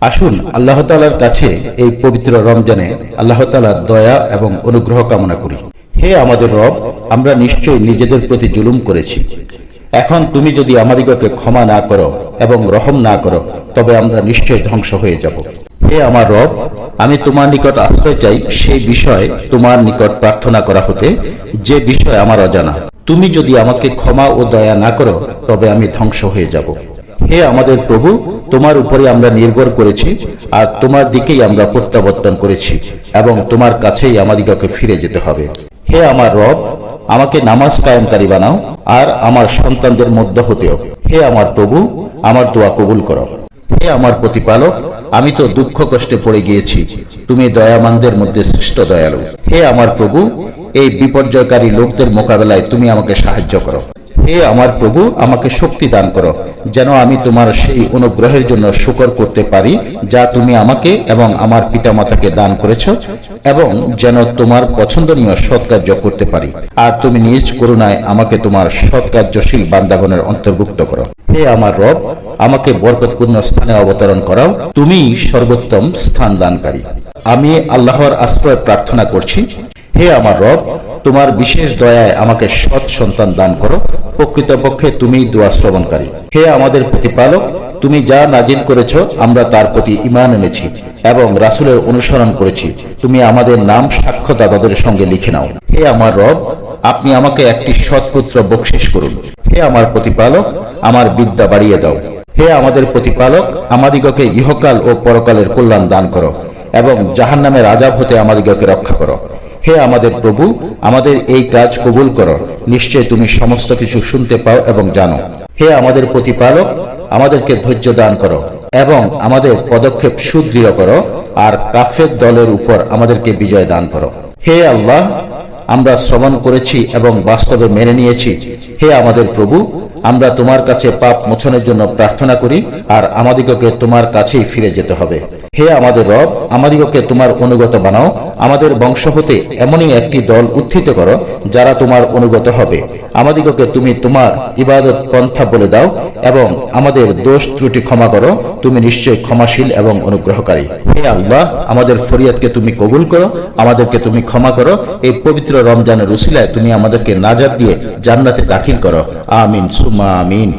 আসুন আল্লাহ তাআলার কাছে এই পবিত্র রমজানে আল্লাহ তাআলার দয়া এবং অনুগ্রহ কামনা করি। হে আমাদের রব, আমরা নিশ্চয়ই নিজেদের প্রতি জুলুম করেছি। এখন তুমি যদি আমাদিগকে ক্ষমা না করো এবং রহম না করো, তবে আমরা নিশ্চয়ই ধ্বংস হয়ে যাব। হে আমার রব, আমি তোমার নিকট আশ্রয় চাই সেই বিষয় তোমার নিকট প্রার্থনা করা হতে, যে বিষয় আমার অজানা। তুমি যদি আমাকে ক্ষমা ও দয়া না করো, তবে আমি ধ্বংস হয়ে যাব। হে আমাদের প্রভু, তোমার উপরে আমরা নির্ভর করেছি আর তোমার দিকেই আমরা প্রত্যাবর্তন করেছি এবং তোমার কাছেই আমাদিগকে ফিরে যেতে হবে। হে আমার রব, আমাকে নামাজ কায়েমকারী বানাও আর আমার সন্তানদের মধ্য হতেও। হে আমার প্রভু, আমার দোয়া কবুল করো। হে আমার প্রতিপালক, আমি তো দুঃখ কষ্টে পড়ে গিয়েছি, তুমি দয়ামানদের মধ্যে শ্রেষ্ঠ দয়ালু। হে আমার প্রভু, এই বিপর্যয়কারী লোকদের মোকাবেলায় তুমি আমাকে সাহায্য করো। হে আমার প্রভু, আমাকে শক্তি দান করো, যেন আমি তোমার সেই অনুগ্রহের জন্য শুকর করতে পারি যা তুমি আমাকে এবং আমার পিতামাতাকে দান করেছ, এবং যেন তোমার পছন্দনীয় সৎকার্য করতে পারি। আর তুমি নিজ করুণায় আমাকে তোমার সৎকার্যশীল বান্দাগণের অন্তর্ভুক্ত করো। হে আমার রব, আমাকে বরকতপূর্ণ স্থানে অবতরণ করাও, তুমি সর্বোত্তম স্থান দানকারী। আমি আল্লাহর আশ্রয় প্রার্থনা করছি। হে আমার রব, তোমার বিশেষ দয়ায় আমাকে সৎ সন্তান দান করো, প্রকৃতপক্ষে তুমি দোয়া শ্রবণকারী। হে আমাদের প্রতিপালক, তুমি যা নাজিল করেছ আমরা তার প্রতি ঈমান এনেছি এবং রাসূলের অনুসরণ করেছি। তুমি আমাদের নাম সাক্ষ্যদাতাদের সঙ্গে লিখে নাও। হে আমার রব, আপনি আমাকে একটি সৎপুত্র বকশিশ করুন। হে আমার প্রতিপালক, আমার বিদ্যা বাড়িয়ে দাও। হে আমাদের প্রতিপালক, আমাদিগকে ইহকাল ও পরকালের কল্যাণ দান করো এবং জাহান্নামের আযাব হতে আমাদিগকে রক্ষা করো। হে আমাদের প্রভু, আমাদের এই কাজ কবুল করো, নিশ্চয় তুমি সমস্ত কিছু শুনতে পাও এবং জানো। হে আমাদের প্রতিপালক, আমাদেরকে ধৈর্য দান করো এবং আমাদের পদক্ষেপ সুদৃঢ় করো, আর কাফের দলের উপর আমাদেরকে বিজয় দান করো। হে আল্লাহ, আমরা শ্রবণ করেছি এবং বাস্তবে মেনে নিয়েছি। হে আমাদের প্রভু, আমরা তোমার কাছে পাপ মোচনের জন্য প্রার্থনা করি আর আমাদিগকে তোমার কাছেই ফিরে যেতে হবে। হে আমাদের রব, আমাদিগকে তোমার অনুগত বানাও, আমাদের বংশ হতে এমনই একটি দল উত্থিত করো যারা তোমার অনুগত হবে। আমাদিগকে তুমি তোমার ইবাদত পন্থা বলে দাও এবং আমাদের দোষ ত্রুটি ক্ষমা করো, তুমি নিশ্চয়ই ক্ষমাশীল এবং অনুগ্রহকারী। হে আল্লাহ, আমাদের ফরিয়াদকে তুমি কবুল করো, আমাদেরকে তুমি ক্ষমা করো। এই পবিত্র রমজানের উসিলায় তুমি আমাদেরকে নাজাত দিয়ে জান্নাতে দাখিল করো। আমিন সুম্মা আমিন।